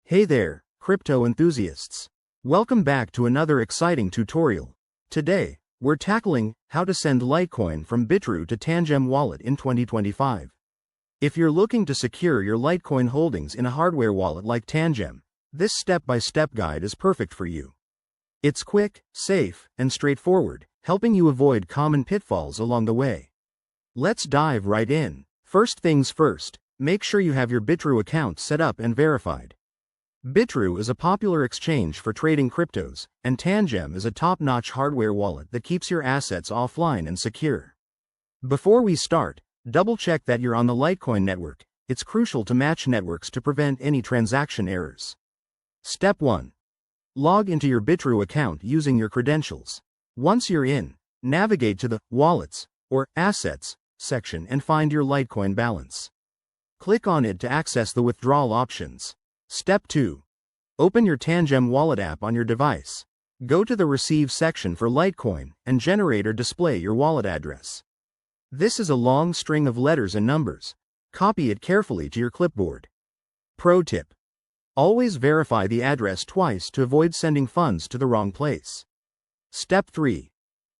Hey there, crypto enthusiasts. Welcome back to another exciting tutorial. Today, we're tackling how to send Litecoin from Bitrue to Tangem wallet in 2025. If you're looking to secure your Litecoin holdings in a hardware wallet like Tangem, this step-by-step guide is perfect for you. It's quick, safe, and straightforward, helping you avoid common pitfalls along the way. Let's dive right in. First things first, make sure you have your Bitrue account set up and verified. Bitrue is a popular exchange for trading cryptos, and Tangem is a top-notch hardware wallet that keeps your assets offline and secure. Before we start, double-check that you're on the Litecoin network. It's crucial to match networks to prevent any transaction errors. Step 1. Log into your Bitrue account using your credentials. Once you're in, navigate to the Wallets or Assets section and find your Litecoin balance. Click on it to access the withdrawal options. Step 2. Open your Tangem wallet app on your device. Go to the Receive section for Litecoin and generate or display your wallet address. This is a long string of letters and numbers. Copy it carefully to your clipboard. Pro tip: always verify the address twice to avoid sending funds to the wrong place. Step 3.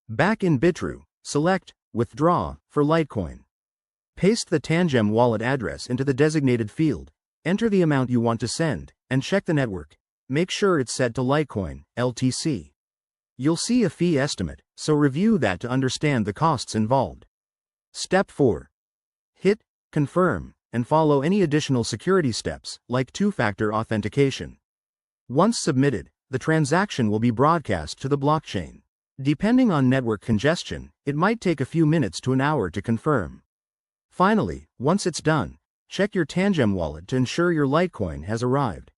Back in Bitrue, select Withdraw for Litecoin. Paste the Tangem wallet address into the designated field. Enter the amount you want to send, and check the network. Make sure it's set to Litecoin, LTC. You'll see a fee estimate, so review that to understand the costs involved. Step 4. Hit Confirm, and follow any additional security steps, like two-factor authentication. Once submitted, the transaction will be broadcast to the blockchain. Depending on network congestion, it might take a few minutes to an hour to confirm. Finally, once it's done, check your Tangem wallet to ensure your Litecoin has arrived.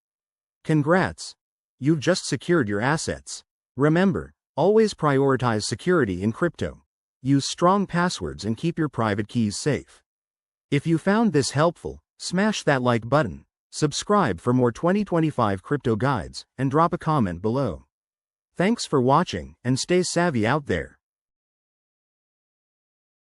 Congrats! You've just secured your assets. Remember, always prioritize security in crypto. Use strong passwords and keep your private keys safe. If you found this helpful, smash that like button, subscribe for more 2025 crypto guides, and drop a comment below. Thanks for watching, and stay savvy out there.